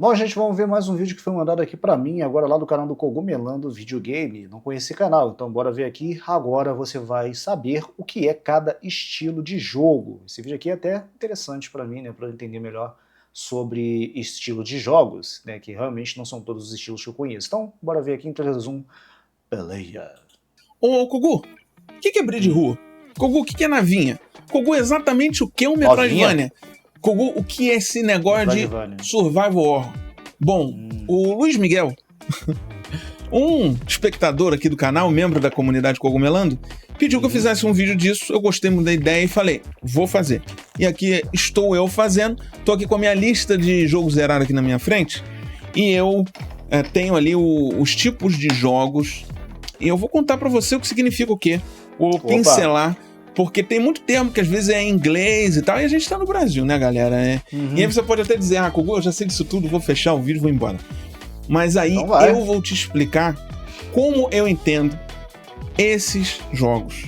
Bom, gente, vamos ver mais um vídeo que foi mandado aqui pra mim, agora lá do canal do Cogumelando Videogame. Não conheci canal, então bora ver aqui. Agora você vai saber o que é cada estilo de jogo. Esse vídeo aqui é até interessante pra mim, né, pra eu entender melhor sobre estilo de jogos, né, que realmente não são todos os estilos que eu conheço. Então, bora ver aqui em 3, 2, 1, peleia. Ô, Kogu, o que é briga de rua? Kogu, o que é navinha? Kogu, exatamente o que é um Metroidvania? Kogu, o que é esse negócio de survival horror? Bom, o Luiz Miguel, um espectador aqui do canal, membro da comunidade Cogumelando, pediu que eu fizesse um vídeo disso. Eu gostei muito da ideia e falei, vou fazer. E aqui estou eu fazendo. Tô aqui com a minha lista de jogos zerados aqui na minha frente. E eu tenho ali os tipos de jogos. E eu vou contar pra você o que significa o quê. Vou pincelar. Porque tem muito termo que às vezes é em inglês e tal, e a gente tá no Brasil, né, galera? E aí você pode até dizer, Kogu, eu já sei disso tudo, vou fechar o vídeo e vou embora. Mas aí então eu vou te explicar como eu entendo esses jogos.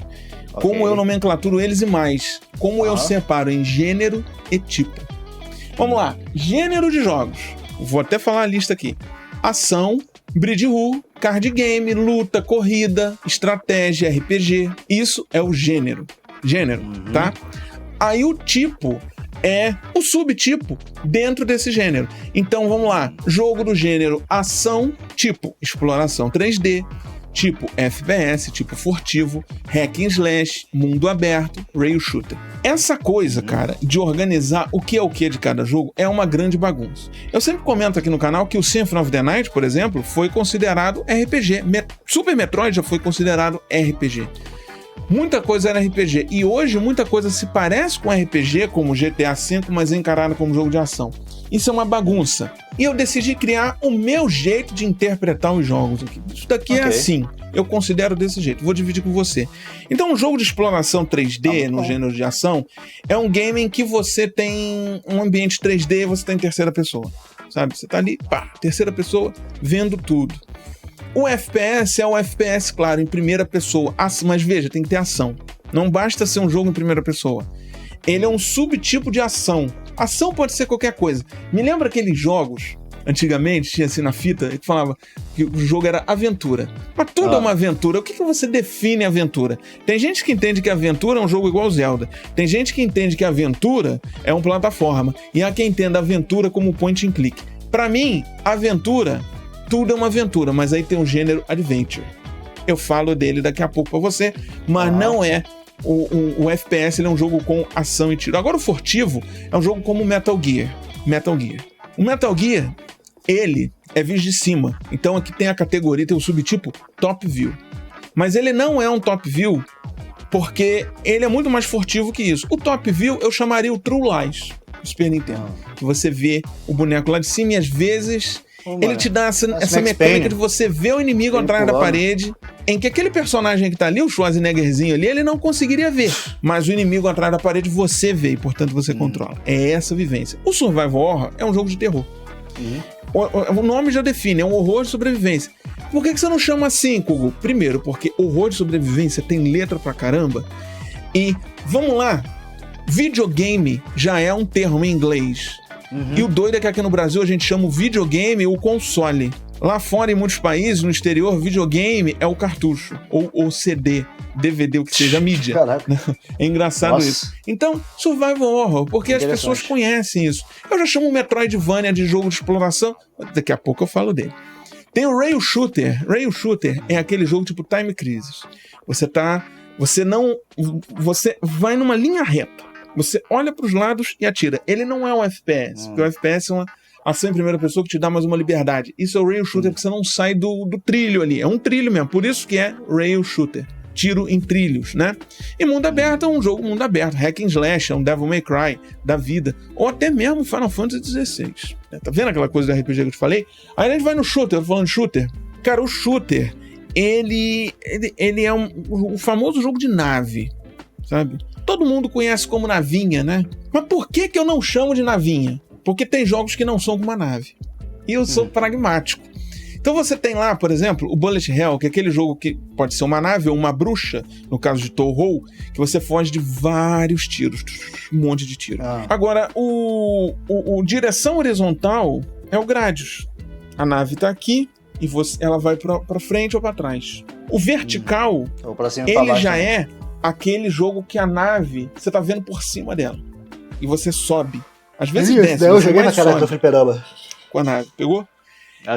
Como eu nomenclaturo eles e mais. Como eu separo em gênero e tipo. Vamos lá. Gênero de jogos. Vou até falar a lista aqui. Ação, Bridge Rule, card game, luta, corrida, estratégia, RPG. Isso é o gênero. Tá? Aí o tipo é o subtipo dentro desse gênero. Então vamos lá. Jogo do gênero ação, tipo exploração 3D, tipo FPS, tipo furtivo, hack and slash, mundo aberto, rail shooter. Essa coisa, cara, de organizar o que é de cada jogo é uma grande bagunça. Eu sempre comento aqui no canal que o Symphony of the Night, por exemplo, foi considerado RPG. Super Metroid já foi considerado RPG. Muita coisa era RPG. E hoje muita coisa se parece com RPG, como GTA V, mas é encarada como jogo de ação. Isso é uma bagunça. E eu decidi criar o meu jeito de interpretar os jogos aqui. Isso daqui é assim. Eu considero desse jeito. Vou dividir com você. Então, um jogo de exploração 3D, no gênero de ação, é um game em que você tem um ambiente 3D e você está em terceira pessoa. Sabe? Você está ali, terceira pessoa, vendo tudo. O FPS é o FPS, claro, em primeira pessoa. Mas veja, tem que ter ação. Não basta ser um jogo em primeira pessoa. Ele é um subtipo de ação. Ação pode ser qualquer coisa. Me lembra aqueles jogos, antigamente, tinha assim na fita, que falava que o jogo era aventura. Mas tudo é uma aventura. O que você define aventura? Tem gente que entende que aventura é um jogo igual Zelda. Tem gente que entende que aventura é uma plataforma. E há quem entenda aventura como point and click. Pra mim, aventura, tudo é uma aventura, mas aí tem um gênero adventure. Eu falo dele daqui a pouco pra você, mas não é. O FPS ele é um jogo com ação e tiro. Agora o furtivo é um jogo como Metal Gear. O Metal Gear, ele é visto de cima. Então aqui tem a categoria, tem o subtipo Top View. Mas ele não é um Top View porque ele é muito mais furtivo que isso. O Top View eu chamaria o True Lies do Super Nintendo. Que você vê o boneco lá de cima e às vezes ele te dá essa mecânica de você ver o inimigo atrás da parede, em que aquele personagem que tá ali, o Schwarzeneggerzinho ali, ele não conseguiria ver. Mas o inimigo atrás da parede você vê e, portanto, você controla. É essa vivência. O Survival Horror é um jogo de terror. O nome já define, é um horror de sobrevivência. Por que você não chama assim, Kogu? Primeiro, porque horror de sobrevivência tem letra pra caramba. E, vamos lá, videogame já é um termo em inglês. E o doido é que aqui no Brasil a gente chama o videogame o console. Lá fora, em muitos países, no exterior, videogame é o cartucho, ou o CD, DVD, o que seja, a mídia. Caraca. É engraçado isso. Então, Survival Horror, porque as pessoas conhecem isso. Eu já chamo o Metroidvania de jogo de exploração, daqui a pouco eu falo dele. Tem o Rail Shooter. Rail Shooter é aquele jogo tipo Time Crisis. Você vai numa linha reta. Você olha para os lados e atira. Ele não é um FPS, porque o FPS é uma ação em primeira pessoa que te dá mais uma liberdade. Isso é o Rail Shooter, porque você não sai do trilho ali. É um trilho mesmo, por isso que é Rail Shooter. Tiro em trilhos, né? E mundo aberto é um jogo mundo aberto. Hack and Slash é um Devil May Cry da vida. Ou até mesmo Final Fantasy XVI. Tá vendo aquela coisa do RPG que eu te falei? Aí a gente vai no shooter, eu tô falando de shooter. Cara, o shooter, ele é o famoso jogo de nave, sabe? Todo mundo conhece como navinha, né? Mas por que eu não chamo de navinha? Porque tem jogos que não são com uma nave. E eu sou pragmático. Então você tem lá, por exemplo, o Bullet Hell, que é aquele jogo que pode ser uma nave ou uma bruxa, no caso de Touhou, que você foge de vários tiros, um monte de tiro. Agora, o direção horizontal é o Gradius. A nave tá aqui e ela vai pra frente ou pra trás. O vertical, ele já é aquele jogo que a nave, você tá vendo por cima dela. E você sobe. Às vezes desce. Eu joguei na cara do fliperama. Com a nave, pegou?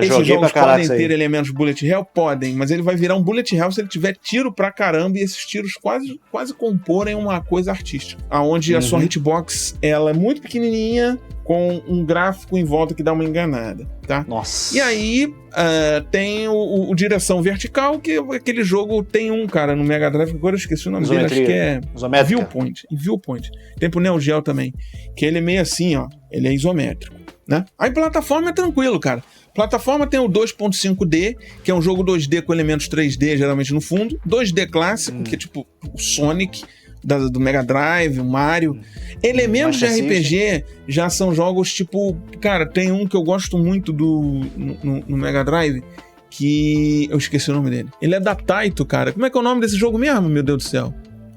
Esses jogos podem ter elementos bullet hell? Podem, mas ele vai virar um bullet hell se ele tiver tiro pra caramba e esses tiros quase comporem uma coisa artística. Onde a sua hitbox, ela é muito pequenininha, com um gráfico em volta que dá uma enganada, tá? Nossa. E aí tem o direção vertical, que aquele jogo tem cara no Mega Drive, agora eu esqueci o nome dele, acho que é Viewpoint. Tem pro Neo Geo também, que ele é meio assim, ó, ele é isométrico, né? Aí plataforma é tranquilo, cara. Plataforma tem o 2.5D, que é um jogo 2D com elementos 3D, geralmente no fundo. 2D clássico, que é tipo o Sonic, do Mega Drive, o Mario. Elementos de RPG já são jogos tipo... Cara, tem um que eu gosto muito no Mega Drive, que... Eu esqueci o nome dele. Ele é da Taito, cara. Como é que é o nome desse jogo mesmo, meu Deus do céu?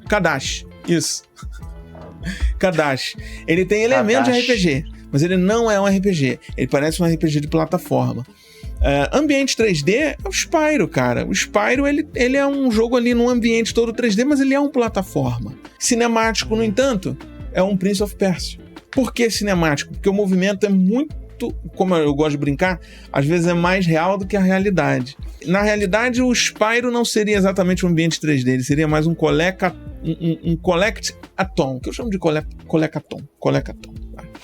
Kadashi. Isso. Kadashi. Ele tem elementos de RPG, mas ele não é um RPG. Ele parece um RPG de plataforma. Ambiente 3D é o Spyro, cara. O Spyro, ele é um jogo ali num ambiente todo 3D, mas ele é um plataforma. Cinemático, no entanto, é um Prince of Persia. Por que cinemático? Porque o movimento é muito, como eu gosto de brincar, às vezes é mais real do que a realidade. Na realidade, o Spyro não seria exatamente um ambiente 3D, ele seria mais um Collect-a-Tom, que eu chamo de Collect-a-Tom.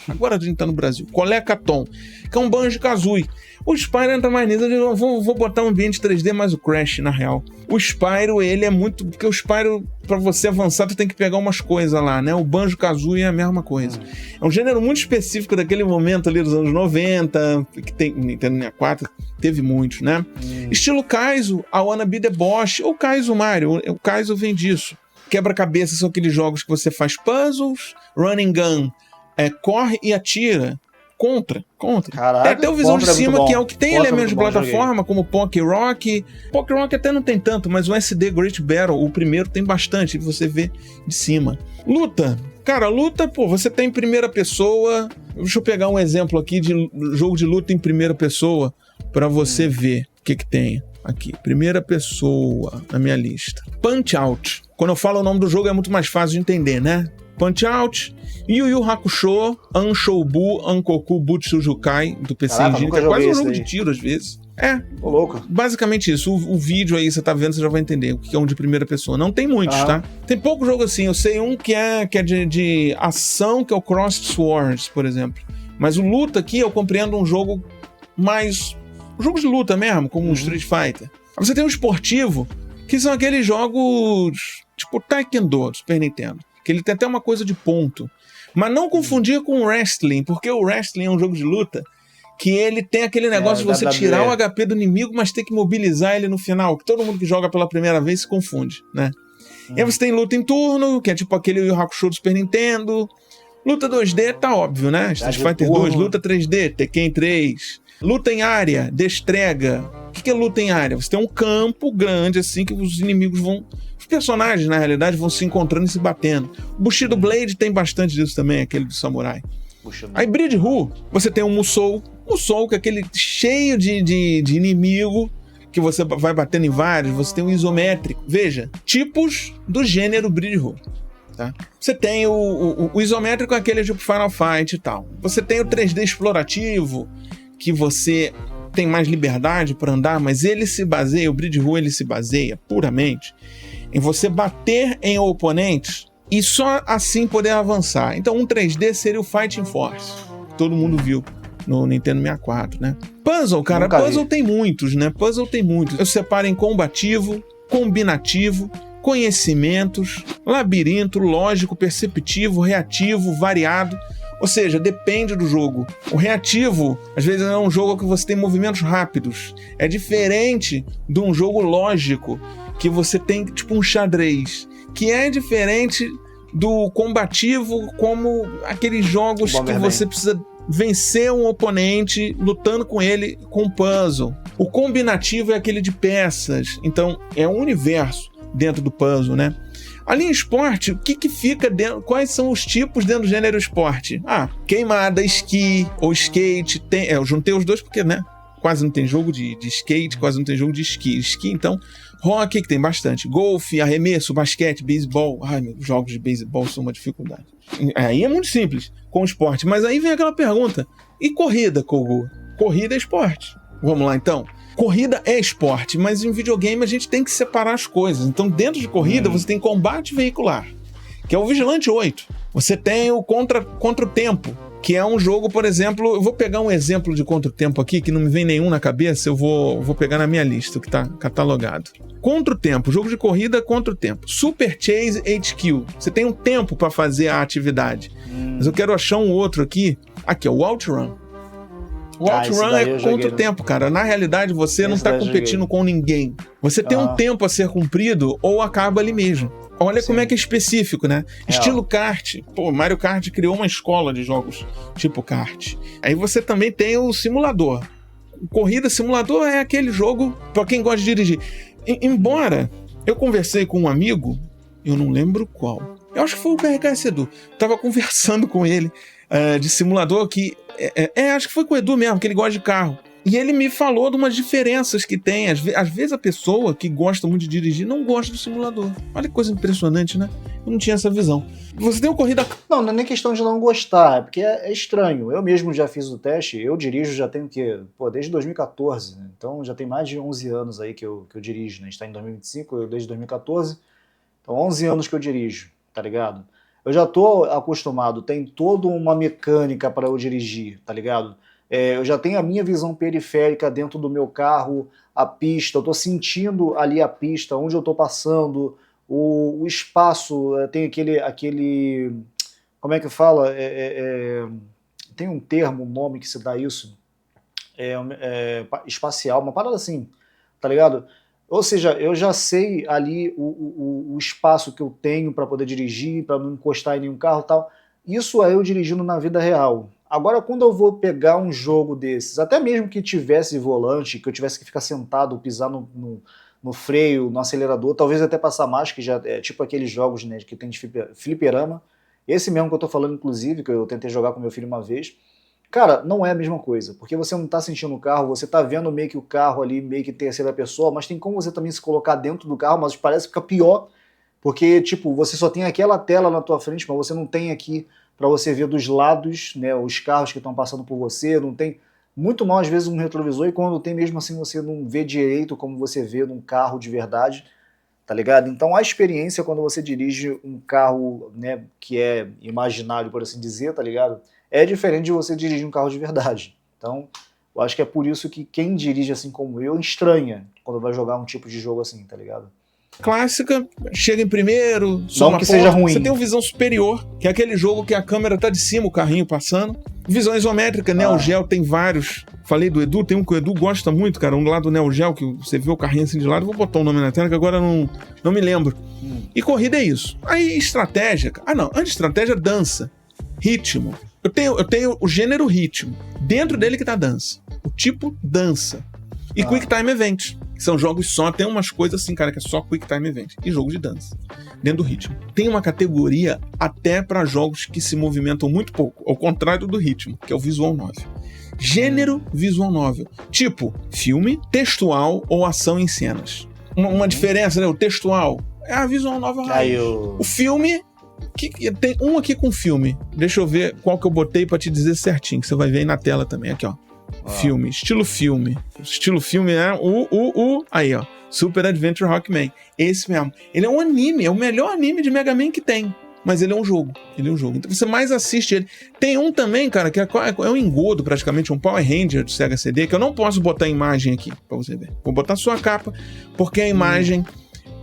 Agora a gente tá no Brasil. Collect-a-Tom, que é um Banjo-Kazooie. O Spyro entra mais nisso, eu vou botar um ambiente 3D mais o Crash, na real. O Spyro, ele é muito... Porque o Spyro, pra você avançar, tu tem que pegar umas coisas lá, né? O Banjo-Kazooie é a mesma coisa. É um gênero muito específico daquele momento ali dos anos 90, que tem Nintendo 64, teve muitos, né? Estilo Kaizo, I Wanna Be The Boss, ou Kaizo Mario. O Kaizo vem disso. Quebra-cabeça são aqueles jogos que você faz puzzles, running gun, corre e atira. Contra. Caraca, até o visão de cima, que é o que tem elementos de plataforma, como Poké Rock. Poké Rock até não tem tanto, mas o SD Great Battle, o primeiro, tem bastante, você vê de cima. Luta. Cara, luta, você tem primeira pessoa. Deixa eu pegar um exemplo aqui de jogo de luta em primeira pessoa pra você ver o que tem aqui. Primeira pessoa na minha lista. Punch-Out. Quando eu falo o nome do jogo é muito mais fácil de entender, né? Punch-Out, Yu Yu Hakusho, Anshoubu, Ankoku Butsujukai, do PC Engine, que é quase um jogo de tiro às vezes. Tô louco. Basicamente isso. O vídeo aí, você tá vendo, você já vai entender o que é um de primeira pessoa. Não tem muitos, tá? Tem pouco jogo assim. Eu sei um que é de ação, que é o Crossed Swords, por exemplo. Mas o luta aqui, eu compreendo um jogo mais... Jogos de luta mesmo, como um Street Fighter. Aí você tem um esportivo, que são aqueles jogos tipo Taekwondo, do Super Nintendo. Que ele tem até uma coisa de ponto. Mas não confundir com o wrestling, porque o wrestling é um jogo de luta que ele tem aquele negócio de você tirar o HP do inimigo, mas ter que mobilizar ele no final, que todo mundo que joga pela primeira vez se confunde, né? E aí você tem luta em turno, que é tipo aquele Yu Yu Hakusho do Super Nintendo. Luta 2D tá óbvio, né? Street Fighter 2, luta 3D, Tekken 3. Luta em área, destrega. O que é luta em área? Você tem um campo grande assim que os inimigos vão... Os personagens, na realidade, vão se encontrando e se batendo. O Bushido Blade tem bastante disso também, aquele do samurai. Aí, Bridge Hu, você tem um Musou. Musou, que é aquele cheio de inimigo, que você vai batendo em vários. Você tem um isométrico. Veja, tipos do gênero Bridge Hu. Tá? Você tem o isométrico, aquele tipo Final Fight e tal. Você tem o 3D explorativo, que você tem mais liberdade para andar, mas ele se baseia, o Bridge Hu, ele se baseia puramente em você bater em oponentes e só assim poder avançar. Então um 3D seria o Fighting Force, que todo mundo viu no Nintendo 64, né? Puzzle, cara, puzzle tem muitos, né? Puzzle tem muitos. Eu separo em combativo, combinativo, conhecimentos, labirinto, lógico, perceptivo, reativo, variado. Ou seja, depende do jogo. O reativo, às vezes, é um jogo que você tem movimentos rápidos. É diferente de um jogo lógico, que você tem tipo um xadrez, que é diferente do combativo, como aqueles jogos que você precisa vencer um oponente lutando com ele com puzzle. O combinativo é aquele de peças. Então, é um universo dentro do puzzle, né? A linha esporte, o que fica dentro? Quais são os tipos dentro do gênero esporte? Queimada, esqui ou skate. Eu juntei os dois porque, né? Quase não tem jogo de skate, quase não tem jogo de esqui. Esqui, então, hockey, que tem bastante. Golfe, arremesso, basquete, beisebol. Meus jogos de beisebol são uma dificuldade. Aí é muito simples com o esporte. Mas aí vem aquela pergunta. E corrida, Kogu? Corrida é esporte. Vamos lá, então. Corrida é esporte, mas em videogame a gente tem que separar as coisas. Então, dentro de corrida, você tem combate veicular, que é o Vigilante 8. Você tem o Contra o Tempo, que é um jogo, por exemplo... Eu vou pegar um exemplo de Contra o Tempo aqui, que não me vem nenhum na cabeça, eu vou pegar na minha lista, que está catalogado. Contra o Tempo, jogo de corrida contra o tempo. Super Chase HQ. Você tem um tempo para fazer a atividade. Mas eu quero achar um outro aqui. Aqui, o Outrun. O Outrun é contra o tempo, cara. Na realidade, você não está competindo com ninguém. Você tem um tempo a ser cumprido ou acaba ali mesmo. Olha como é que é específico, né? Estilo kart. Mario Kart criou uma escola de jogos tipo kart. Aí você também tem o simulador. Corrida simulador é aquele jogo para quem gosta de dirigir. Embora eu conversei com um amigo, eu não lembro qual. Eu acho que foi o BRKS Edu. Tava conversando com ele de simulador que... acho que foi com o Edu mesmo, que ele gosta de carro. E ele me falou de umas diferenças que tem. Às vezes a pessoa que gosta muito de dirigir não gosta do simulador. Olha que coisa impressionante, né? Eu não tinha essa visão. Você tem uma corrida... Não é nem questão de não gostar, é porque é estranho. Eu mesmo já fiz o teste, eu dirijo já tem o quê? Desde 2014, né? Então já tem mais de 11 anos aí que eu dirijo, né? A gente tá em 2025, eu desde 2014. Então 11 anos que eu dirijo, tá ligado? Eu já tô acostumado, tem toda uma mecânica para eu dirigir, tá ligado? Eu já tenho a minha visão periférica dentro do meu carro, a pista, eu tô sentindo ali a pista, onde eu tô passando, o espaço, tem aquele... Como é que fala? Tem um termo, um nome que se dá isso, espacial, uma parada assim, tá ligado? Ou seja, eu já sei ali o espaço que eu tenho para poder dirigir, para não encostar em nenhum carro e tal. Isso é eu dirigindo na vida real. Agora, quando eu vou pegar um jogo desses, até mesmo que tivesse volante, que eu tivesse que ficar sentado, pisar no freio, no acelerador, talvez até passar mais, que já é tipo aqueles jogos, né, que tem de fliperama. Esse mesmo que eu tô falando, inclusive, que eu tentei jogar com meu filho uma vez. Cara, não é a mesma coisa, porque você não tá sentindo o carro, você tá vendo meio que o carro ali, meio que terceira pessoa, mas tem como você também se colocar dentro do carro, mas parece que fica pior, porque, tipo, você só tem aquela tela na tua frente, mas você não tem aqui para você ver dos lados, né, os carros que estão passando por você, não tem muito mal às vezes um retrovisor, e quando tem mesmo assim você não vê direito como você vê num carro de verdade, tá ligado? Então a experiência quando você dirige um carro, né, que é imaginário, por assim dizer, tá ligado? É diferente de você dirigir um carro de verdade. Então eu acho que é por isso que quem dirige assim como eu estranha quando vai jogar um tipo de jogo assim, tá ligado? Clássica, chega em primeiro, não que seja ruim. Você tem uma visão superior, que é aquele jogo que a câmera tá de cima, o carrinho passando. Visão isométrica, Neo Geo tem vários. Falei do Edu, tem um que o Edu gosta muito, cara, um lá do Neo Geo, que você vê o carrinho assim de lado, vou botar o nome na tela, que agora não me lembro. E corrida é isso. Aí estratégia, antes de estratégia, dança, ritmo. Eu tenho o gênero ritmo, dentro dele que tá dança. O tipo dança. E Quick Time Event. São jogos só, tem umas coisas assim, cara, que é só Quick Time Event. E jogo de dança, dentro do ritmo. Tem uma categoria até para jogos que se movimentam muito pouco, ao contrário do ritmo, que é o Visual Novel. Gênero Visual Novel. Tipo, filme, textual ou ação em cenas. Uma diferença, né? O textual é a Visual Novel raiz. O filme... tem um aqui com filme. Deixa eu ver qual que eu botei pra te dizer certinho, que você vai ver aí na tela também. Aqui, ó. Filme, estilo filme. Estilo filme é aí, ó. Super Adventure Rockman. Esse mesmo. Ele é um anime, é o melhor anime de Mega Man que tem. Mas ele é um jogo. Então você mais assiste ele. Tem um também, cara, que é um engodo praticamente, um Power Ranger do Sega CD, que eu não posso botar a imagem aqui pra você ver. Vou botar sua capa, porque a imagem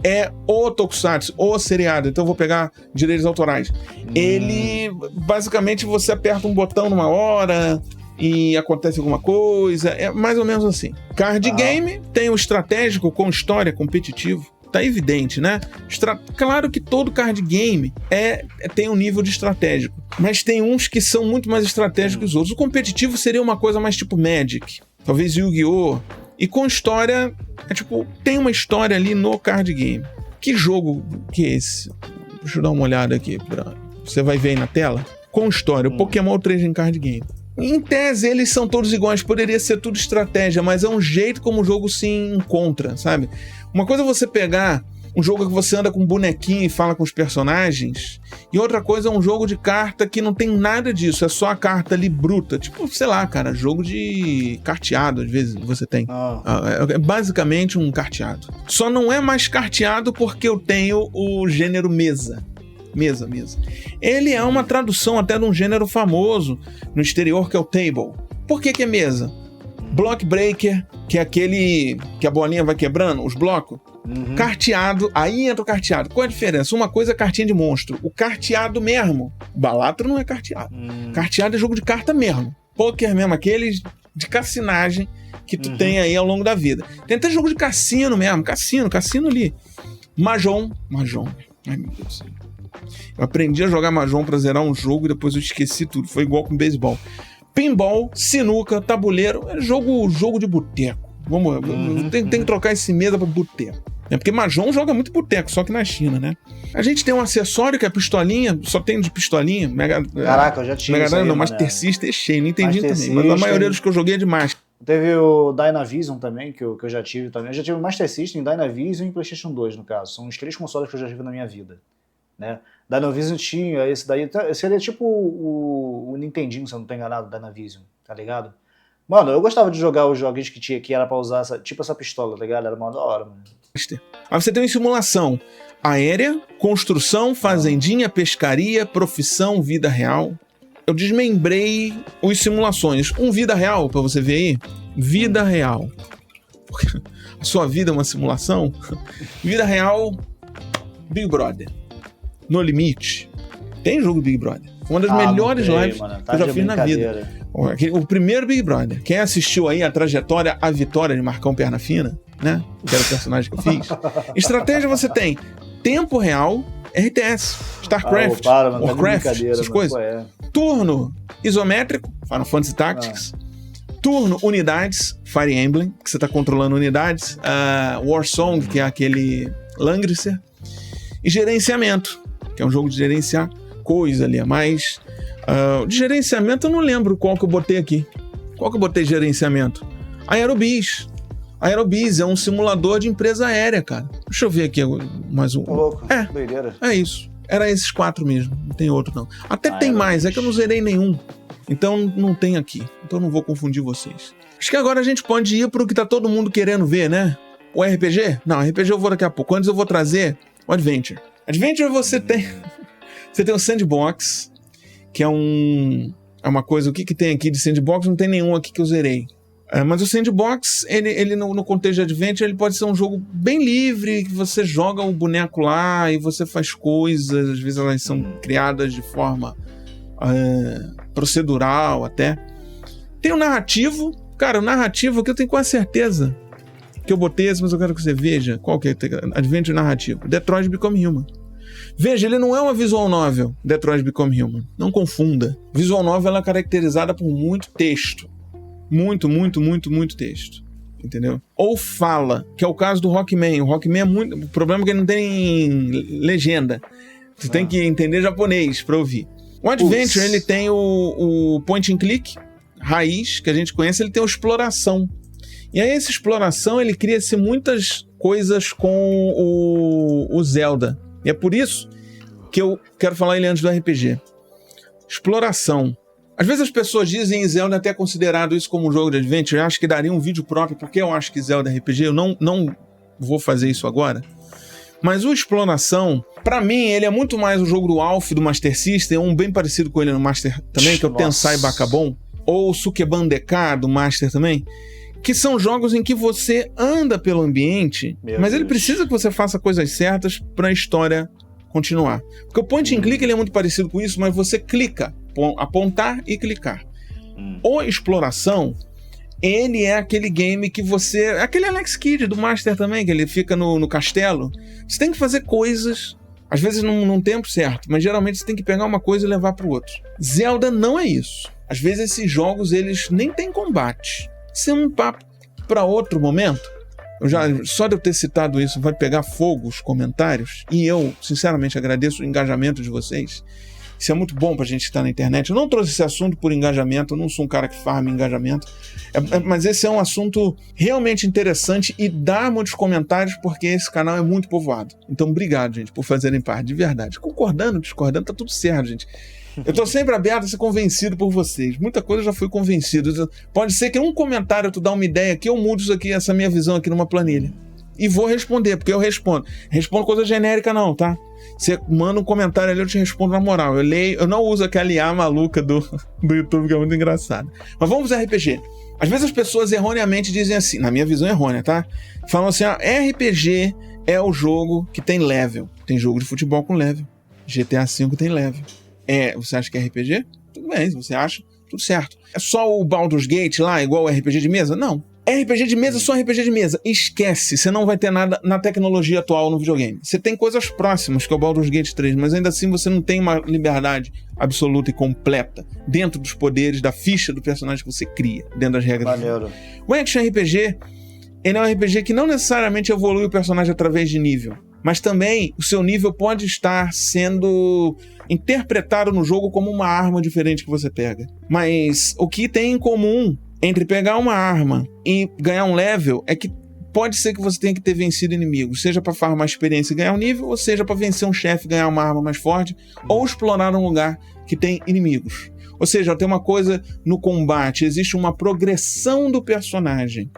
é o tokusatsu, o seriado. Então eu vou pegar direitos autorais. Ele, basicamente, você aperta um botão numa hora e acontece alguma coisa. É mais ou menos assim. Card game tem o estratégico com história, competitivo. Tá evidente, né? Claro que todo card game tem um nível de estratégico, mas tem uns que são muito mais estratégicos que os outros. O competitivo seria uma coisa mais tipo Magic, talvez Yu-Gi-Oh! E com história, tem uma história ali no card game. Que jogo que é esse? Deixa eu dar uma olhada aqui. Você vai ver aí na tela. Com história. O Pokémon Trading Card Game. Em tese, eles são todos iguais. Poderia ser tudo estratégia, mas é um jeito como o jogo se encontra, sabe? Uma coisa é você pegar um jogo que você anda com um bonequinho e fala com os personagens, e outra coisa é um jogo de carta que não tem nada disso, é só a carta ali bruta, tipo, sei lá, cara, jogo de carteado, às vezes você tem. É basicamente um carteado. Só não é mais carteado porque eu tenho o gênero mesa. Mesa. Ele é uma tradução até de um gênero famoso no exterior, que é o table. Por que é mesa? Block breaker, que é aquele que a bolinha vai quebrando, os blocos. Carteado, aí entra o carteado. Qual é a diferença? Uma coisa é cartinha de monstro. O carteado mesmo. Balatro não é carteado. Carteado é jogo de carta mesmo. Poker mesmo, aqueles de cassinagem que tu tem aí ao longo da vida. Tem até jogo de cassino mesmo. Cassino ali. Mahjong. Ai, meu Deus do céu. Eu aprendi a jogar Mahjong pra zerar um jogo e depois eu esqueci tudo. Foi igual com beisebol. Pinball, sinuca, tabuleiro. É jogo de boteco. Tem que trocar esse mesa pra boteco. É porque Mahjong joga muito boteco, só que na China, né? A gente tem um acessório que é pistolinha, só tem de pistolinha. Caraca, eu já tinha isso aí, não, Master System é cheio, não entendi também. Mas a maioria dos que eu joguei é de Master. Teve o Dynavision também, que eu já tive também. Eu já tive o Master System, Dynavision e PlayStation 2, no caso. São os 3 consoles que eu já tive na minha vida, né? Dynavision tinha esse daí, seria tipo o Nintendinho, se eu não tô enganado, Dynavision, tá ligado? Mano, eu gostava de jogar os joguinhos que era pra usar essa pistola, tá ligado? Era uma da hora, mano. Aí você tem uma simulação aérea, construção, fazendinha, pescaria, profissão, vida real. Eu desmembrei os simulações. Vida real, pra você ver aí. Vida real. A sua vida é uma simulação? Vida real, Big Brother. No Limite. Tem jogo Big Brother. Foi uma das melhores lives que eu já fiz na vida. O primeiro Big Brother. Quem assistiu aí a trajetória, a vitória de Marcão Perna Fina, né? Que era o personagem que eu fiz. Estratégia você tem tempo real, RTS, StarCraft, Warcraft, essas coisas. Turno isométrico, Final Fantasy Tactics. Turno unidades, Fire Emblem, que você está controlando unidades. Warsong, que é aquele Langrisser. E gerenciamento, que é um jogo de gerenciar coisa ali, mas de gerenciamento eu não lembro qual que eu botei aqui. Qual que eu botei de gerenciamento? Aerobis. Aerobis é um simulador de empresa aérea, cara. Deixa eu ver aqui mais um. Louco, doideira. É isso. Era esses 4 mesmo, não tem outro não. Até tem mais, é que eu não zerei nenhum. Então não tem aqui. Então não vou confundir vocês. Acho que agora a gente pode ir pro que tá todo mundo querendo ver, né? O RPG? Não, RPG eu vou daqui a pouco. Antes eu vou trazer o Adventure. Adventure você tem o Sandbox, que é uma coisa. O que tem aqui de Sandbox? Não tem nenhum aqui que eu zerei. Mas o Sandbox, ele no contexto de Adventure, ele pode ser um jogo bem livre, que você joga o boneco lá e você faz coisas, às vezes elas são criadas de forma procedural até. Tem o narrativo. Cara, o narrativo que eu tenho quase certeza que eu botei esse, mas eu quero que você veja qual que é Adventure narrativo. Detroit Become Human. Veja, ele não é uma visual novel, Detroit Become Human. Não confunda. Visual novel ela é caracterizada por muito texto. Muito texto. Entendeu? Ou fala, que é o caso do Rockman. O Rockman é muito... O problema é que ele não tem legenda. Você tem que entender japonês pra ouvir. O Adventure, ele tem o point and click, raiz, que a gente conhece, ele tem a exploração. E aí essa exploração, ele cria-se muitas coisas com o Zelda. E é por isso que eu quero falar ele antes do RPG. Exploração. Às vezes as pessoas dizem Zelda até considerado isso como um jogo de adventure. Eu acho que daria um vídeo próprio, porque eu acho que Zelda é RPG. Eu não vou fazer isso agora. Mas o Exploração, pra mim, ele é muito mais o jogo do Alph, do Master System, um bem parecido com ele no Master também, que é o Tensai Bakabon, ou o Sukeban DK do Master também, que são jogos em que você anda pelo ambiente, mas ele precisa que você faça coisas certas pra história continuar. Porque o point and click ele é muito parecido com isso, mas você clica, apontar e clicar. O Exploração, ele é aquele game que você... Aquele Alex Kidd do Master também, que ele fica no castelo. Você tem que fazer coisas, às vezes num tempo certo, mas geralmente você tem que pegar uma coisa e levar pro outro. Zelda não é isso. Às vezes esses jogos, eles nem têm combate. Isso é um papo para outro momento. Só de eu ter citado isso vai pegar fogo os comentários, e eu, sinceramente, agradeço o engajamento de vocês. Isso é muito bom pra gente que tá na internet. Eu não trouxe esse assunto por engajamento, eu não sou um cara que farma engajamento, mas esse é um assunto realmente interessante e dá muitos comentários porque esse canal é muito povoado. Então, obrigado, gente, por fazerem parte, de verdade. Concordando, discordando, tá tudo certo, gente. Eu tô sempre aberto a ser convencido por vocês. Muita coisa eu já fui convencido. Pode ser que um comentário tu dá uma ideia que eu mudo isso aqui, essa minha visão aqui numa planilha. E vou responder, porque eu respondo. Respondo coisa genérica não, tá? Você manda um comentário ali, eu te respondo na moral. Eu leio, eu não uso aquela IA maluca do YouTube, que é muito engraçado. Mas vamos usar RPG. Às vezes as pessoas erroneamente dizem assim, na minha visão errônea, tá? Falam assim, RPG é o jogo que tem level. Tem jogo de futebol com level. GTA V tem level. Você acha que é RPG? Tudo bem, se você acha, tudo certo. É só o Baldur's Gate lá, igual o RPG de mesa? Não. RPG de mesa, só RPG de mesa. Esquece, você não vai ter nada na tecnologia atual no videogame. Você tem coisas próximas, que é o Baldur's Gate 3, mas ainda assim você não tem uma liberdade absoluta e completa dentro dos poderes da ficha do personagem que você cria, dentro das regras. Maneiro. O Action RPG, ele é um RPG que não necessariamente evolui o personagem através de nível, mas também o seu nível pode estar sendo interpretado no jogo como uma arma diferente que você pega. Mas o que tem em comum entre pegar uma arma e ganhar um level é que pode ser que você tenha que ter vencido inimigos, seja para farmar experiência e ganhar um nível, ou seja para vencer um chefe e ganhar uma arma mais forte, ou explorar um lugar que tem inimigos. Ou seja, tem uma coisa no combate, existe uma progressão do personagem.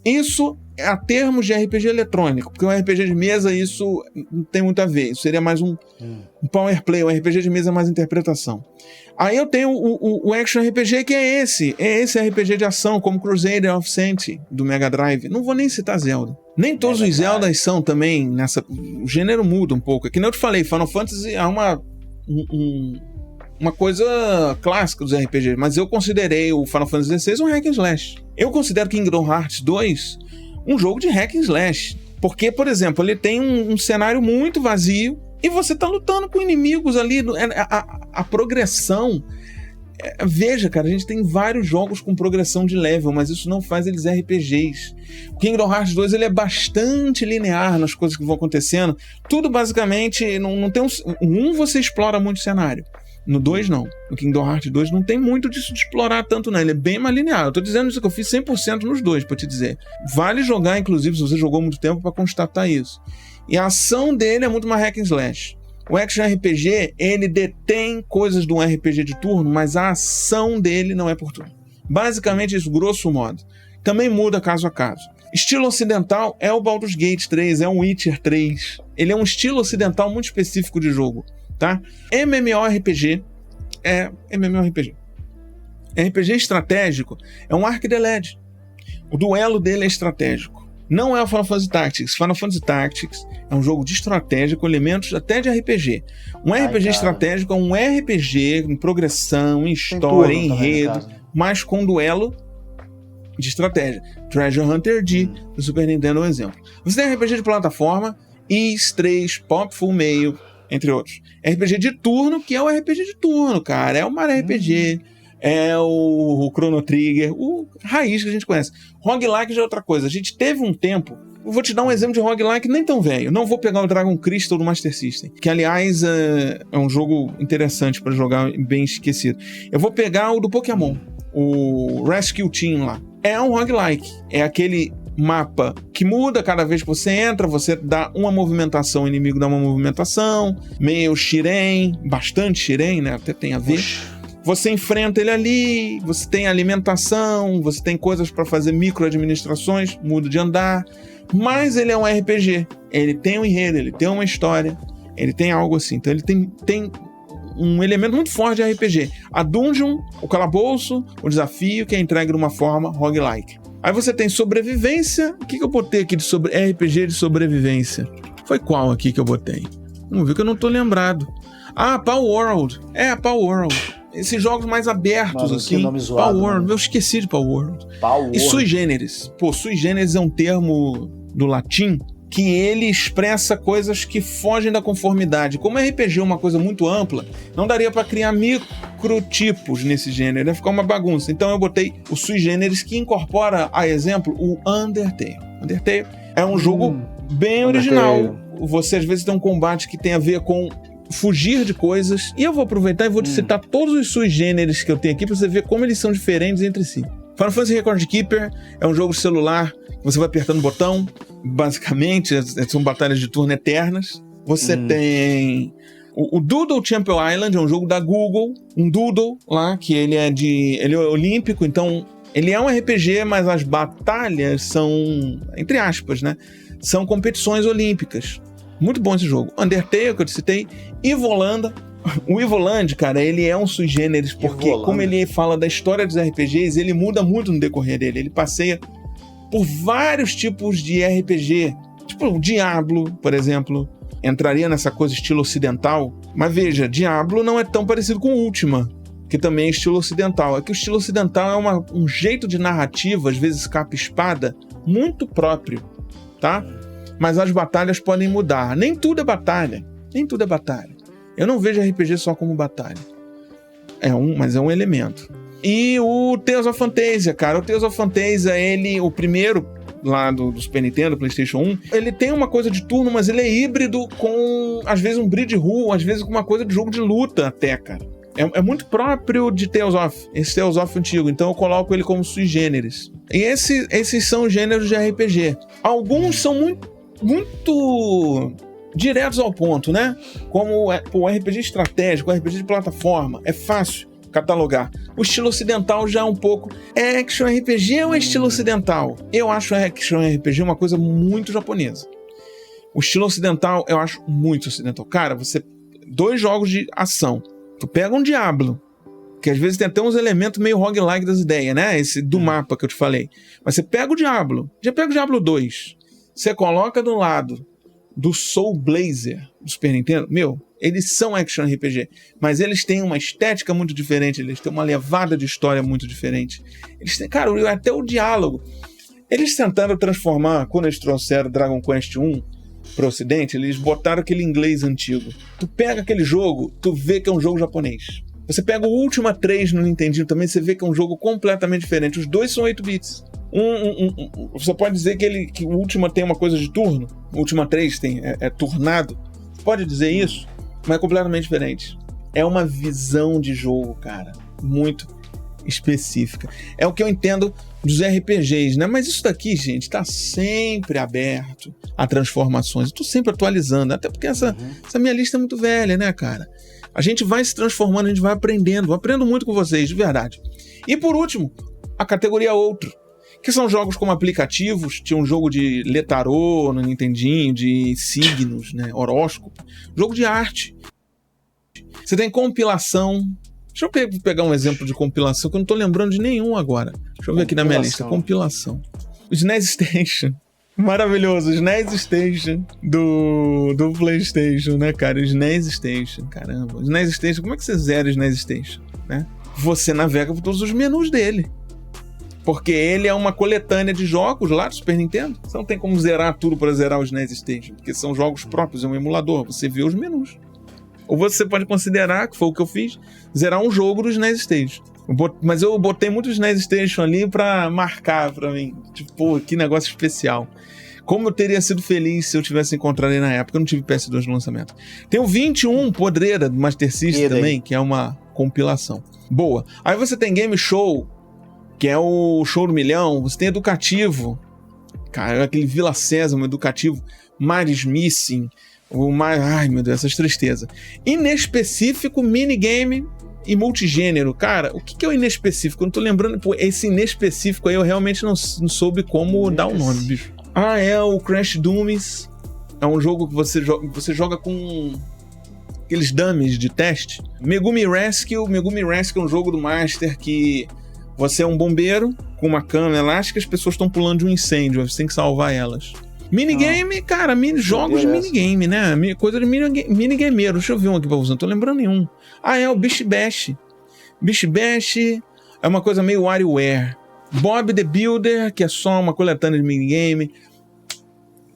Isso a termos de RPG eletrônico, porque o RPG de mesa isso não tem muito a ver, isso seria mais um power play, o RPG de mesa é mais interpretação. Aí eu tenho o Action RPG, que é esse RPG de ação, como Crusader of Sanctity, do Mega Drive. Não vou nem citar Zelda. Nem todos os Zeldas são também nessa... O gênero muda um pouco. É que nem eu te falei, Final Fantasy é uma coisa clássica dos RPGs, mas eu considerei o Final Fantasy XVI um hack and slash. Eu considero Kingdom Hearts 2 um jogo de hack and slash. Porque, por exemplo, ele tem um cenário muito vazio e você tá lutando com inimigos ali. A progressão... Veja, cara, a gente tem vários jogos com progressão de level, mas isso não faz eles RPGs. O Kingdom Hearts 2 ele é bastante linear nas coisas que vão acontecendo. Tudo basicamente... Não tem você explora muito o cenário. No 2 não. No Kingdom Hearts 2 não tem muito disso de explorar tanto não. Ele é bem mais linear. Eu tô dizendo isso que eu fiz 100% nos dois, pra te dizer. Vale jogar, inclusive, se você jogou muito tempo, pra constatar isso. E a ação dele é muito mais hack and slash. O Action RPG, ele detém coisas de um RPG de turno, mas a ação dele não é por turno. Basicamente isso, grosso modo. Também muda caso a caso. Estilo ocidental é o Baldur's Gate 3, é o Witcher 3. Ele é um estilo ocidental muito específico de jogo. Tá? MMORPG é MMORPG. RPG estratégico é um Arc the Led. O duelo dele é estratégico. Não é o Final Fantasy Tactics. Final Fantasy Tactics é um jogo de estratégia com elementos até de RPG. Um RPG estratégico é um RPG em progressão, em história, em enredo, mas com duelo de estratégia. Treasure Hunter D do Super Nintendo é um exemplo. Você tem RPG de plataforma, Ys 3, Popful Mail, entre outros. RPG de turno, que é o RPG de turno, cara. É o Mario RPG, é o Chrono Trigger, o raiz que a gente conhece. Roguelike já é outra coisa. A gente teve um tempo... Eu vou te dar um exemplo de roguelike nem tão velho. Não vou pegar o Dragon Crystal do Master System, que, aliás, é um jogo interessante para jogar, bem esquecido. Eu vou pegar o do Pokémon, o Rescue Team lá. É um roguelike. É aquele... mapa que muda cada vez que você entra, você dá uma movimentação, o inimigo dá uma movimentação, meio Shiren, bastante Shiren, né? Até tem a ver. Você enfrenta ele ali, você tem alimentação, você tem coisas para fazer micro-administrações, muda de andar, mas ele é um RPG, ele tem um enredo, ele tem uma história, ele tem algo assim, então ele tem um elemento muito forte de RPG. A dungeon, o calabouço, o desafio que é entregue de uma forma roguelike. Aí você tem sobrevivência. O que eu botei aqui de RPG de sobrevivência? Foi qual aqui que eu botei? Vamos ver que eu não tô lembrado. Ah, Palworld. Palworld. Esses jogos mais abertos, assim. Palworld. Eu esqueci de Palworld. E Sui Generis. Pô, Sui Generis é um termo do latim que ele expressa coisas que fogem da conformidade. Como RPG é uma coisa muito ampla, não daria para criar microtipos nesse gênero, ia ficar uma bagunça. Então eu botei o Sui Generis, que incorpora, a exemplo, o Undertale. Undertale. É um jogo bem original. Você às vezes tem um combate que tem a ver com fugir de coisas. E eu vou aproveitar e vou te citar todos os sui generis que eu tenho aqui pra você ver como eles são diferentes entre si. Final Fantasy Record Keeper é um jogo de celular que você vai apertando o botão. Basicamente, são batalhas de turno eternas. Você tem o Doodle Champion Island, é um jogo da Google. Um Doodle lá, que ele é olímpico, então ele é um RPG, mas as batalhas são, entre aspas, né? São competições olímpicas. Muito bom esse jogo. Undertale, que eu te citei. Evolanda. O Evoland, cara, ele é um sui generis, porque como ele fala da história dos RPGs, ele muda muito no decorrer dele. Ele passeia por vários tipos de RPG. Tipo, o Diablo, por exemplo, entraria nessa coisa estilo ocidental. Mas veja, Diablo não é tão parecido com Ultima, que também é estilo ocidental. É que o estilo ocidental é um jeito de narrativa, às vezes capa-espada, muito próprio, tá? Mas as batalhas podem mudar. Nem tudo é batalha. Nem tudo é batalha. Eu não vejo RPG só como batalha. Mas é um elemento. E o Tales of Phantasia, cara. O Tales of Phantasia, o primeiro lá do Super Nintendo, PlayStation 1, ele tem uma coisa de turno, mas ele é híbrido com, às vezes, um Bridge Rule, às vezes com uma coisa de jogo de luta até, cara. É muito próprio de Tales of, esse Tales of antigo. Então eu coloco ele como sui generis. E esses são os gêneros de RPG. Alguns são muito diretos ao ponto, né? Como o RPG estratégico, o RPG de plataforma. É fácil catalogar. O estilo ocidental já é um pouco... Action RPG ou é estilo ocidental? Eu acho Action RPG uma coisa muito japonesa. O estilo ocidental eu acho muito ocidental. Cara, dois jogos de ação. Tu pega um Diablo, que às vezes tem até uns elementos meio roguelike das ideias, né? Esse do mapa que eu te falei. Mas você pega o Diablo, já pega o Diablo 2, você coloca do lado do Soul Blazer do Super Nintendo, eles são action RPG, mas eles têm uma estética muito diferente, eles têm uma levada de história muito diferente. Eles têm, cara, até o diálogo. Eles tentaram transformar, quando eles trouxeram Dragon Quest 1 pro ocidente, eles botaram aquele inglês antigo. Tu pega aquele jogo, tu vê que é um jogo japonês. Você pega o Ultima 3 no Nintendinho também, você vê que é um jogo completamente diferente. Os dois são 8 bits. Você pode dizer que o Ultima tem uma coisa de turno, o Ultima 3 é turnado. Você pode dizer isso, mas é completamente diferente. É uma visão de jogo, cara, muito específica. É o que eu entendo dos RPGs, né? Mas isso daqui, gente, tá sempre aberto a transformações. Eu tô sempre atualizando, até porque essa minha lista é muito velha, né, cara? A gente vai se transformando, a gente vai aprendendo. Eu aprendo muito com vocês, de verdade. E por último, a categoria Outro, que são jogos como aplicativos. Tinha um jogo de Letarô no Nintendinho, de signos, né? Horóscopo. Jogo de arte. Você tem compilação. Deixa eu pegar um exemplo de compilação, que eu não tô lembrando de nenhum agora. Deixa eu ver aqui na minha lista. Compilação. O SNES Station. Maravilhoso. O SNES Station do PlayStation, né, cara? O SNES Station. Caramba. O SNES Station, como é que você zera o SNES Station, né? Você navega por todos os menus dele. Porque ele é uma coletânea de jogos lá do Super Nintendo. Você não tem como zerar tudo para zerar o SNES Station, porque são jogos próprios, é um emulador. Você vê os menus. Ou você pode considerar, que foi o que eu fiz, zerar um jogo do SNES Station. Mas eu botei muito SNES Station ali pra marcar pra mim. Tipo, pô, que negócio especial. Como eu teria sido feliz se eu tivesse encontrado ele na época. Eu não tive PS2 no lançamento. Tem o 21 Podreira do Master System também, que é uma compilação. Boa. Aí você tem Game Show, que é o Show do Milhão. Você tem Educativo. Cara, aquele Vila Sésamo Educativo. Maris Missing. Ai, meu Deus, essas tristezas. Inespecífico, minigame e multigênero. Cara, o que é o inespecífico? Eu não tô lembrando. Pô, esse inespecífico aí eu realmente não soube como dar o nome, bicho. É o Crash Dummies. É um jogo que você joga com aqueles dummies de teste. Megumi Rescue. Megumi Rescue é um jogo do Master que você é um bombeiro com uma cama elástica, as pessoas estão pulando de um incêndio, você tem que salvar elas. Minigame, cara, jogos de minigame, né? Coisa de minigameiro. Deixa eu ver um aqui pra você, não tô lembrando nenhum. É o Bish Bash. Bish Bash é uma coisa meio WarioWare. Bob the Builder, que é só uma coletânea de minigame.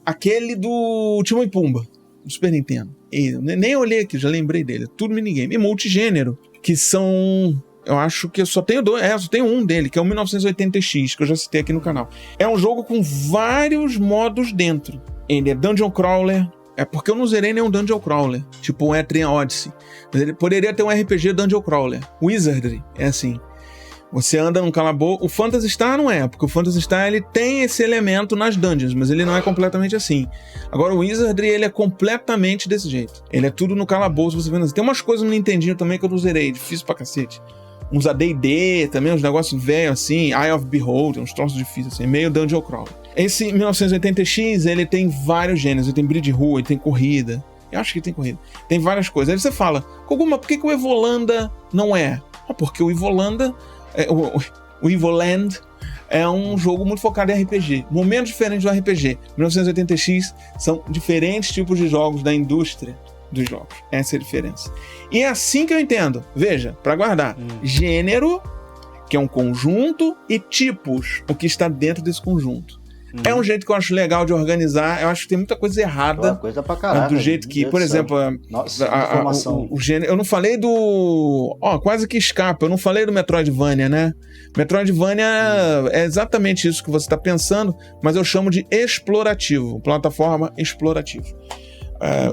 Aquele do Timão e Pumba, do Super Nintendo. Nem olhei aqui, já lembrei dele. Tudo minigame. E multigênero, que são Eu acho que eu só tenho dois. Só tenho um dele, que é o 1980X, que eu já citei aqui no canal. É um jogo com vários modos dentro. Ele é Dungeon Crawler. É porque eu não zerei nenhum Dungeon Crawler, tipo um Etrian Odyssey. Mas ele poderia ter um RPG Dungeon Crawler. Wizardry é assim. Você anda num calabouço. O Phantasy Star não é, porque o Phantasy Star ele tem esse elemento nas dungeons, mas ele não é completamente assim. Agora o Wizardry ele é completamente desse jeito. Ele é tudo no calabouço, você vendo assim. Tem umas coisas no Nintendinho também que eu não zerei, difícil pra cacete. Uns AD&D também, uns negócios velhos assim, Eye of Behold, uns troços difíceis assim, meio Dungeon Crawler. Esse 1980X, ele tem vários gêneros, ele tem Bridge Rua, ele tem corrida. Eu acho que tem corrida. Tem várias coisas. Aí você fala, Koguma, por que o Evolanda não é? Porque o Evolanda, o Evoland é um jogo muito focado em RPG. Momentos diferentes do RPG. 1980X são diferentes tipos de jogos da indústria dos jogos. Essa é a diferença. E é assim que eu entendo. Veja, para guardar. Gênero, que é um conjunto, e tipos, o que está dentro desse conjunto. É um jeito que eu acho legal de organizar. Eu acho que tem muita coisa errada. Coisa pra caralho. Do jeito que, por exemplo, o gênero. Eu não falei do. Quase que escapa. Eu não falei do Metroidvania, né? Metroidvania é exatamente isso que você está pensando, mas eu chamo de explorativo. Plataforma explorativo.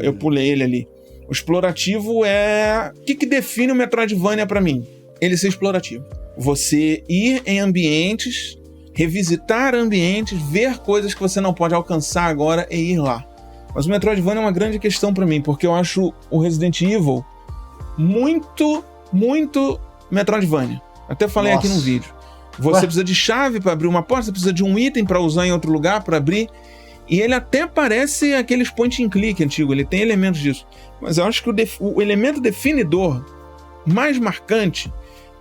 Eu pulei ele ali. O explorativo é... O que define o Metroidvania pra mim? Ele ser explorativo. Você ir em ambientes, revisitar ambientes, ver coisas que você não pode alcançar agora e ir lá. Mas o Metroidvania é uma grande questão pra mim, porque eu acho o Resident Evil muito, muito Metroidvania. Até falei aqui no vídeo. Você precisa de chave pra abrir uma porta, você precisa de um item pra usar em outro lugar pra abrir. E ele até parece aqueles point and click antigo, ele tem elementos disso. Mas eu acho que o elemento definidor mais marcante,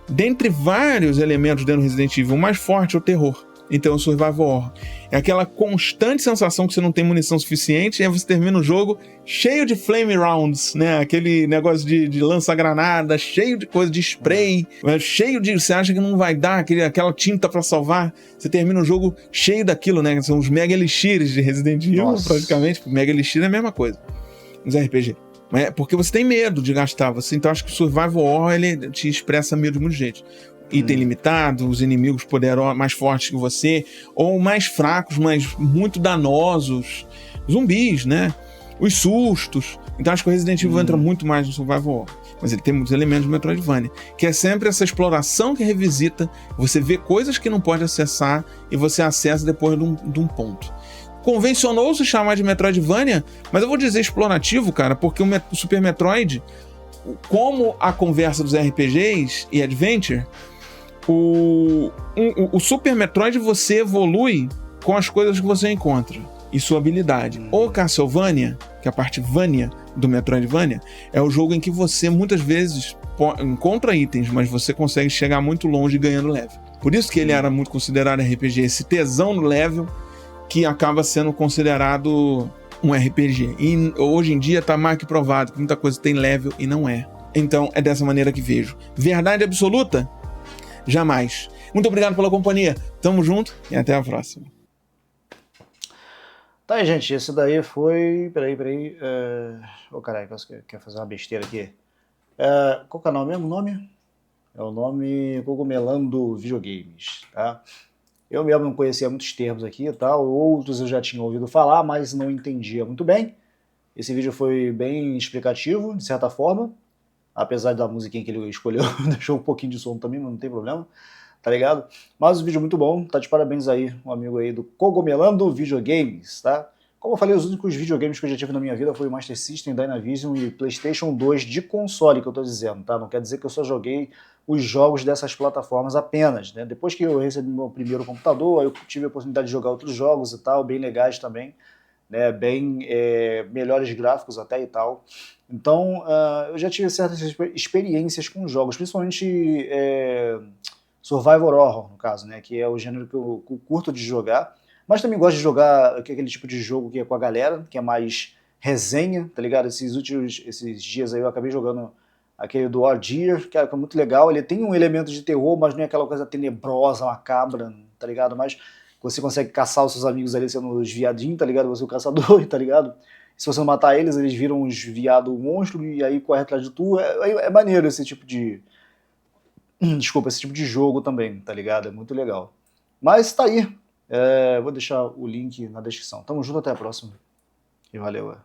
dentre vários elementos dentro do Resident Evil, o mais forte é o terror. Então o survival horror. É aquela constante sensação que você não tem munição suficiente, e aí você termina o jogo cheio de flame rounds, né? Aquele negócio de lança-granada, cheio de coisa de spray, cheio de... Você acha que não vai dar aquela tinta pra salvar, você termina o jogo cheio daquilo, né? São os Mega Elixires de Resident Evil, praticamente. Mega Elixir é a mesma coisa nos RPG. Porque você tem medo de gastar. Então acho que o survival horror ele te expressa medo de muito jeito. Item limitado, os inimigos poderosos mais fortes que você, ou mais fracos, mas muito danosos, zumbis, né? Os sustos. Então acho que o Resident Evil entra muito mais no survival horror. Mas ele tem muitos elementos do Metroidvania, que é sempre essa exploração que revisita, você vê coisas que não pode acessar e você acessa depois de um ponto. Convencionou se chamar de Metroidvania, mas eu vou dizer explorativo, cara, porque o Super Metroid, como a conversa dos RPGs e Adventure, o Super Metroid você evolui com as coisas que você encontra e sua habilidade. O Castlevania, que é a parte Vania do Metroidvania, é o jogo em que você muitas vezes encontra itens, mas você consegue chegar muito longe ganhando level. Por isso que ele era muito considerado RPG, esse tesão no level que acaba sendo considerado um RPG. E hoje em dia está mais que provado que muita coisa tem level e não é. Então é dessa maneira que vejo. Verdade absoluta? Jamais. Muito obrigado pela companhia. Tamo junto e até a próxima. Tá aí, gente. Esse daí foi... Peraí. Caralho, quer fazer uma besteira aqui. Qual que é o nome mesmo? É o nome Cogumelando Videogames, tá? Eu mesmo não conhecia muitos termos aqui e tal. Outros eu já tinha ouvido falar, mas não entendia muito bem. Esse vídeo foi bem explicativo, de certa forma. Apesar da musiquinha que ele escolheu, deixou um pouquinho de som também, mas não tem problema, tá ligado? Mas o vídeo é muito bom, tá de parabéns aí, um amigo aí do Cogumelando Videogames, tá? Como eu falei, os únicos videogames que eu já tive na minha vida foi o Master System, Dynavision e PlayStation 2 de console, que eu tô dizendo, tá? Não quer dizer que eu só joguei os jogos dessas plataformas apenas, né? Depois que eu recebi meu primeiro computador, aí eu tive a oportunidade de jogar outros jogos e tal, bem legais também, né? Bem melhores gráficos até e tal. Então, eu já tive certas experiências com jogos, principalmente Survival Horror, no caso, né? Que é o gênero que eu curto de jogar. Mas também gosto de jogar aquele tipo de jogo que é com a galera, que é mais resenha, tá ligado? Esses dias aí eu acabei jogando aquele do Ordeer, que é muito legal. Ele tem um elemento de terror, mas não é aquela coisa tenebrosa, macabra, tá ligado? Mas você consegue caçar os seus amigos ali sendo os viadinhos, tá ligado? Você é o caçador, tá ligado? Se você não matar eles, eles viram uns viado monstro e aí corre atrás de tu. É maneiro esse tipo de Desculpa, esse tipo de jogo também, tá ligado? É muito legal. Mas tá aí. Vou deixar o link na descrição. Tamo junto, até a próxima. E valeu.